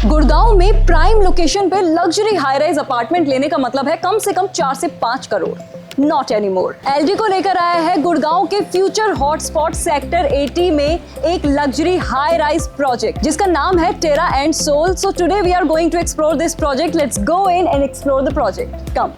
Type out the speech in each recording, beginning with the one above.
गुड़गांव में prime location पे luxury high rise apartment लेने का मतलब है कम से कम 4 से 5 करोड़। Not anymore. एलडीको लेकर आया है गुड़गांव के फ्यूचर हॉटस्पॉट सेक्टर 80 में एक लग्जरी हाई राइज प्रोजेक्ट जिसका नाम है Terra and soul. So today we are going to explore this project. Let's go in and explore the project. Come.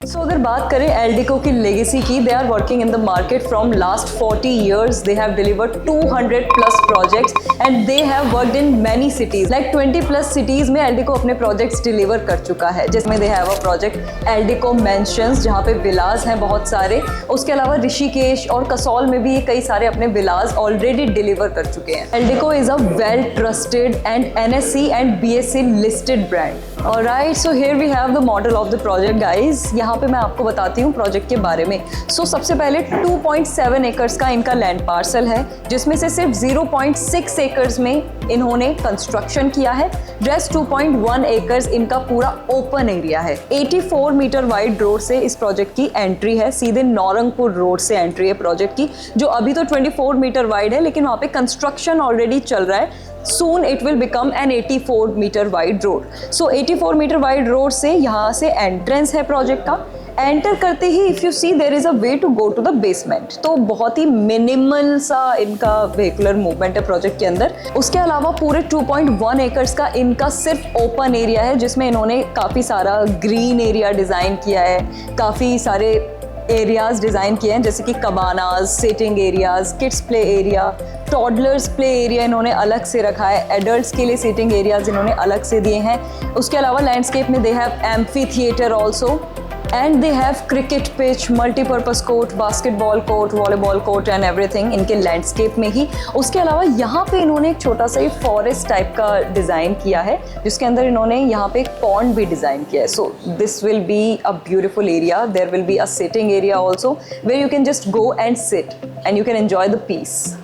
So, अगर बात करें एलडीको की लेगेसी की, they are working in the market from last 40 years. They have delivered 200 plus projects and they have worked in many cities. Like 20 plus cities में एलडीको अपने projects deliver कर चुका है, जिसमें दे हैव अ प्रोजेक्ट एलडीको mansions जहाँ पे विलास हैं बहुत सारे। उसके अलावा ऋषिकेश और कसौल में भी ये कई सारे अपने विलास ऑलरेडी डिलीवर कर चुके हैं। Eldeco is a well trusted and NSE and BSE listed brand. Alright, so here we have the model of the project, guys. यहाँ पे मैं आपको बताती हूँ प्रोजेक्ट के बारे में। सबसे पहले 2.7 एकर्स का इनका लैंड पार्सल है, जिसमें से सिर्फ 0.6 एकर्स में इन्होंने कंस्ट्रक्शन किया है। रेस्ट 2.1 एकर्स इनका पूरा ओपन एरिया है। 84 मीटर वाइड रोड से इस प्रोजेक्ट की एंट्री है, सीधे नौरंगपुर रोड से एंट्री है प्रोजेक्ट की, जो अभी तो 24 मीटर वाइड है, लेकिन वहाँ पे कंस्ट्रक्शन ऑलरेडी चल रहा है। Soon it will become an 84 metre wide road. 84 metre wide road से यहाँ से एंट्रेंस है प्रोजेक्ट का। एंटर करते ही if you see there is a way to go to the basement. तो बहुत ही मिनिमल सा इनका व्हीकुलर मूवमेंट है प्रोजेक्ट के अंदर। उसके अलावा पूरे 2.1 एकर्स का इनका सिर्फ ओपन एरिया है, जिसमें इन्होंने काफ़ी सारा ग्रीन एरिया डिज़ाइन किया है, काफ़ी सारे एरियाज डिज़ाइन किए हैं, जैसे कि cabanas, sitting areas, kids play area, toddlers play area इन्होंने अलग से रखा है, एडल्ट्स के लिए सिटिंग एरियाज इन्होंने अलग से दिए हैं। उसके अलावा लैंडस्केप में they have amphi theatre also and they have cricket pitch, multipurpose court, basketball court, volleyball court and everything इनके लैंडस्केप में ही। उसके अलावा यहाँ पे इन्होंने एक छोटा सा फॉरेस्ट टाइप का डिज़ाइन किया है, जिसके अंदर इन्होंने यहाँ पे एक पॉन्ड भी डिज़ाइन किया है। So this will be a beautiful area. There will be a sitting area also where you can just go and sit and you can enjoy the peace.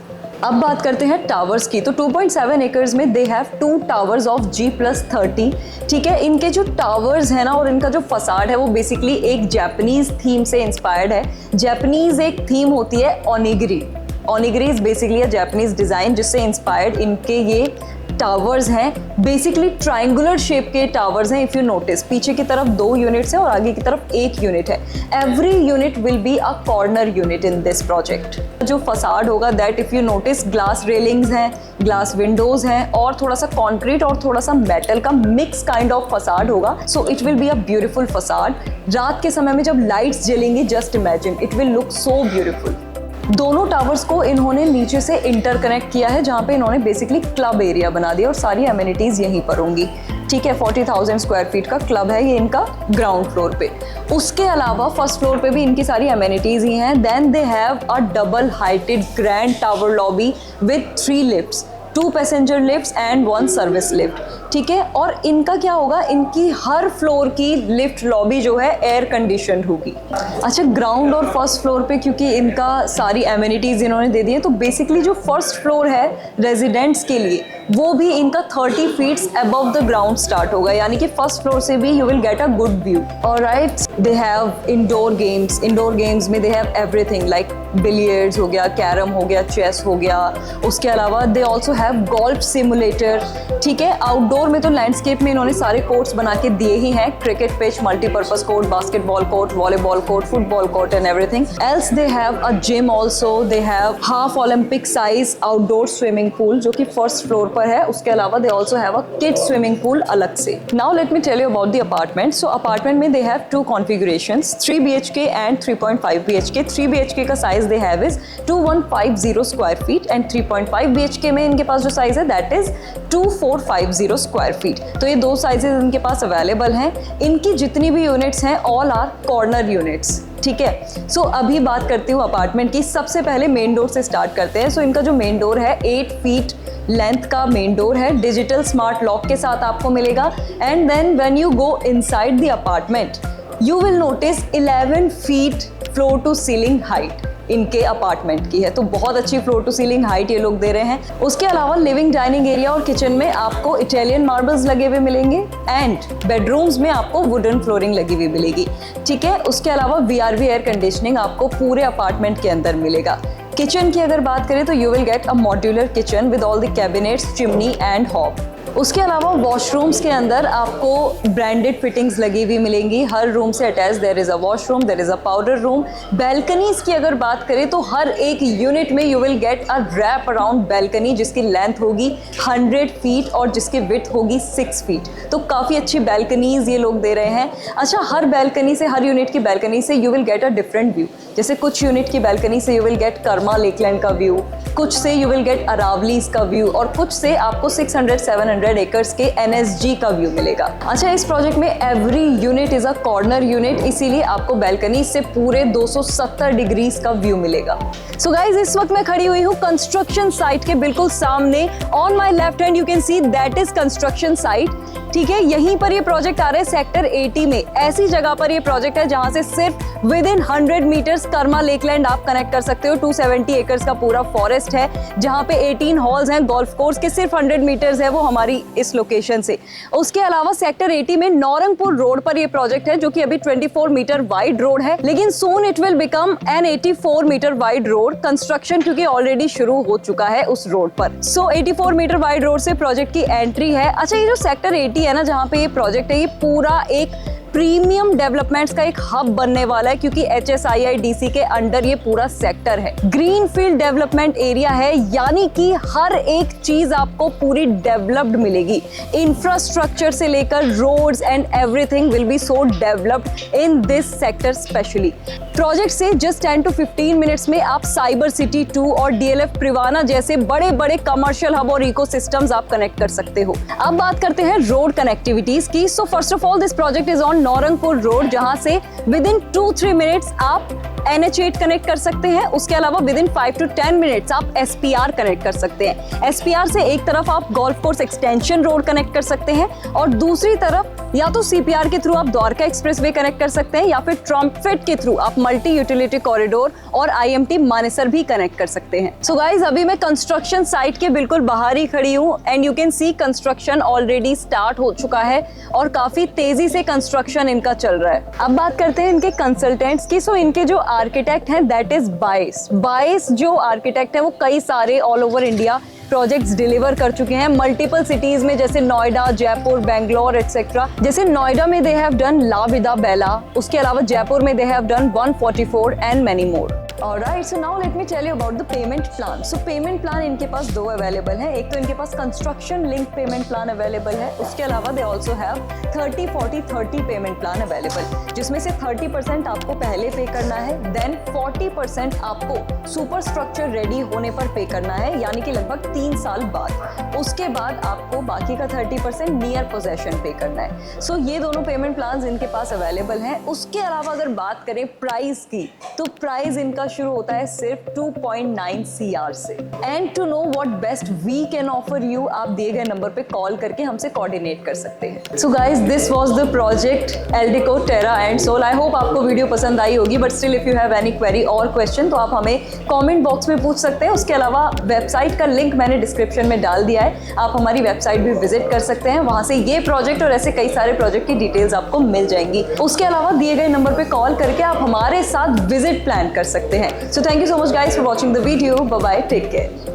अब बात करते हैं टावर्स की। तो 2.7 एकर्स में they have 2 towers of G+30। ठीक है, इनके जो टावर्स हैं ना और इनका जो फसाड है वो बेसिकली एक जापानीज थीम से इंस्पायर्ड है। जापानीज एक थीम होती है onigiri. Onigiri is basically a Japanese design जिससे इंस्पायर्ड इनके ये टावर्स हैं। बेसिकली ट्रायंगुलर शेप के टावर्स हैं। इफ़ यू नोटिस, पीछे की तरफ 2 यूनिट्स हैं और आगे की तरफ 1 यूनिट है। Every unit will be a corner unit in this project. जो फसाड होगा that if you notice, glass railings हैं, ग्लास विंडोज़ हैं और थोड़ा सा कॉन्क्रीट और थोड़ा सा मेटल का मिक्स काइंड ऑफ फसाड होगा। So it will be a beautiful facade. रात के समय में जब लाइट्स जलेंगी, just imagine, it will look so beautiful. दोनों टावर्स को इन्होंने नीचे से इंटरकनेक्ट किया है, जहाँ पे इन्होंने बेसिकली क्लब एरिया बना दिया और सारी एमिनिटीज़ यहीं पर होंगी। ठीक है, 40,000 स्क्वायर फीट का क्लब है ये इनका ग्राउंड फ्लोर पे। उसके अलावा फर्स्ट फ्लोर पे भी इनकी सारी एमिनिटीज़ ही हैं। Then they have a double heighted grand tower lobby with 3 lifts, 2 passenger lifts and 1 service lift. ठीक है, और इनका क्या होगा, इनकी हर फ्लोर की लिफ्ट लॉबी जो है एयर कंडीशनड होगी। अच्छा, ग्राउंड और फर्स्ट फ्लोर पे क्योंकि इनका सारी एमिनिटीज़ इन्होंने दे दी है, तो बेसिकली जो फर्स्ट फ्लोर है रेजिडेंट्स के लिए वो भी इनका 30 feets above the ground start होगा, यानी कि फर्स्ट फ्लोर से भी you will get a good view. Alright, they have indoor games. Indoor games में they have everything like billiards हो गया, कैरम हो गया, चेस हो गया। उसके अलावा they also have golf simulator. ठीक है, आउटडोर में तो लैंडस्केप में इन्होंने सारे कोर्ट्स बना के दिए ही हैं, cricket pitch, multipurpose court, basketball court, volleyball court, football court and everything else. They have a gym also. They have half Olympic size outdoor swimming pool जो कि फर्स्ट फ्लोर पर है। उसके अलावा they also have a kids swimming pool अलग से। Now let me tell you about the apartment. So apartment में they have 2 configurations, 3 BHK and 3.5 BHK। 3 BHK का size they have is 2150 square feet and 3.5 BHK में इनके पास जो size है that is 2450 square feet. तो ये 2 साइजेस इनके पास available हैं। इनकी जितनी भी यूनिट्स हैं ऑल आर कॉर्नर यूनिट्स। ठीक है, सो अभी बात करती हूँ अपार्टमेंट की। सबसे पहले मेन डोर से स्टार्ट करते हैं। सो इनका जो मेन डोर है 8 फीट लेंथ का मेन डोर है, डिजिटल स्मार्ट लॉक के साथ आपको मिलेगा। And then when you go inside the apartment you will notice 11 feet floor to ceiling height. इनके अपार्टमेंट की है, तो बहुत अच्छी फ्लोर टू सीलिंग हाइट ये लोग दे रहे हैं। उसके अलावा लिविंग, डाइनिंग एरिया और किचन में आपको इटालियन मार्बल्स लगे हुए मिलेंगे एंड बेडरूम्स में आपको वुडन फ्लोरिंग लगी हुई मिलेगी, ठीक है। उसके अलावा VRV एयर कंडीशनिंग आपको पूरे अपार्टमेंट के अंदर मिलेगा। किचन की अगर बात करें तो you will get a modular kitchen with all the cabinets, chimney and hob. उसके अलावा वॉशरूम्स के अंदर आपको ब्रांडेड फिटिंग्स लगी हुई मिलेंगी। हर रूम से attach there is a washroom, there is a powder room. Balconies की अगर बात करें तो हर एक यूनिट में you will get a wrap around balcony जिसकी लेंथ होगी 100 फीट और जिसकी विड्थ होगी 6 फीट। तो काफ़ी अच्छी बैल्कनीज ये लोग दे रहे हैं। अच्छा, हर बैल्कनी से, हर यूनिट की बैल्कनी से you will get a different view. जैसे कुछ यूनिट की बैल्कनी से you will gate Karma Lakeland का व्यू, कुछ से यू विल गेट अरावलीज का व्यू और कुछ से आपको 600-700 एकर्स के NSG का व्यू मिलेगा। अच्छा, इस प्रोजेक्ट में every unit is a corner unit, इसीलिए आपको बैल्कनी से पूरे 270 डिग्रीज का व्यू मिलेगा। सो गाइज, इस वक्त मैं खड़ी हुई हूँ कंस्ट्रक्शन साइट के बिल्कुल सामने। On my left hand you can see that is construction site, ठीक है। यहीं पर ये प्रोजेक्ट आ रहा है सेक्टर 80 में। ऐसी जगह पर ये प्रोजेक्ट है जहां से सिर्फ with in 100 metres Karma Lakeland आप कनेक्ट कर सकते हो। 270 एकर्स का पूरा फॉरेस्ट है जहां पे 18 हॉल्स हैं। गोल्फ कोर्स के सिर्फ 100 मीटर्स है वो हमारी इस लोकेशन से। उसके अलावा सेक्टर 80 में नौरंगपुर रोड पर ये प्रोजेक्ट है जो कि अभी 24 मीटर वाइड रोड है, लेकिन soon it will become an 84 metre wide road. Construction क्योंकि ऑलरेडी शुरू हो चुका है उस रोड पर। सो 84 मीटर वाइड रोड से प्रोजेक्ट की एंट्री है। अच्छा, ये जो सेक्टर 80 है ना, जहाँ पे ये प्रोजेक्ट है, ये पूरा एक प्रीमियम डेवलपमेंट्स का एक हब बनने वाला है क्योंकि HSIIDC के अंडर ये पूरा सेक्टर है। ग्रीन फील्ड डेवलपमेंट एरिया है, यानी कि हर एक चीज आपको पूरी डेवलप्ड मिलेगी। इंफ्रास्ट्रक्चर से लेकर roads and everything will be so developed in this sector specially. Project से जस्ट 10 to 15 मिनट्स में आप साइबर सिटी 2 और DLF प्रिवाना जैसे बड़े बड़े कमर्शियल हब और इकोसिस्टम्स आप कनेक्ट कर सकते हो। अब बात करते हैं रोड कनेक्टिविटीज की। So first of all this project is on Naurangpur road, जहां से विद इन 2-3 मिनट्स आप NH8 कनेक्ट कर सकते हैं। उसके अलावा विद इन 5 to 10 मिनट्स आप SPR कनेक्ट कर सकते हैं। SPR से एक तरफ आप golf course extension road connect कर सकते हैं और दूसरी तरफ या तो CPR के थ्रू आप द्वारका एक्सप्रेसवे कनेक्ट कर सकते हैं या फिर ट्रम्पफेट के थ्रू आप मल्टी यूटिलिटी कॉरिडोर और IMT मानेसर भी कनेक्ट कर सकते हैं। सो गाइज, अभी मैं कंस्ट्रक्शन साइट के बिल्कुल बाहर ही खड़ी हूँ and you can see construction already start हो चुका है और काफी तेजी से कंस्ट्रक्शन इनका चल रहा है। अब बात करते हैं इनके कंसल्टेंट्स की। सो इनके जो आर्किटेक्ट हैं दैट इज बाइस जो आर्किटेक्ट है वो कई सारे all over India projects deliver कर चुके हैं मल्टीपल सिटीज में, जैसे नोएडा, जयपुर, बेंगलोर एटसेट्रा। जैसे नोएडा में दे हैव डन ला विदा बेला, उसके अलावा जयपुर में they have done 144 and many more. Alright, so now let me tell you about the payment plan. So payment plan इनके पास दो अवेलेबल है। एक तो इनके पास construction link payment plan available है, उसके अलावा they also have 30-40-30 payment plan available, जिसमें से 30% आपको पहले पे करना है, देन 40% आपको सुपर स्ट्रक्चर रेडी होने पर पे करना है, यानी कि लगभग 3 साल बाद। उसके बाद आपको बाकी का 30% नियर पोजेशन पे करना है। सो ये दोनों पेमेंट प्लान इनके पास अवेलेबल हैं। उसके अलावा अगर बात करें प्राइस की, तो प्राइस इनका शुरू होता है सिर्फ 2.9 CR से। And to know what best we can offer you, आप दिए गए नंबर पे कॉल करके हमसे कोऑर्डिनेट कर सकते हैं। So guys, this was the project Eldeco Terra and soul. I hope आपको वीडियो पसंद आई होगी, but still if you have any query और क्वेश्चन तो आप हमें कमेंट बॉक्स में पूछ सकते हैं। उसके अलावा वेबसाइट का लिंक मैंने डिस्क्रिप्शन में डाल दिया है, आप हमारी वेबसाइट भी विजिट कर सकते हैं। वहां से ये प्रोजेक्ट और ऐसे कई सारे प्रोजेक्ट की डिटेल्स आपको मिल जाएंगी। उसके अलावा दिए गए नंबर पे कॉल करके आप हमारे साथ विजिट प्लान कर सकते हैं। So thank you so much guys for watching the video. Bye bye, take care.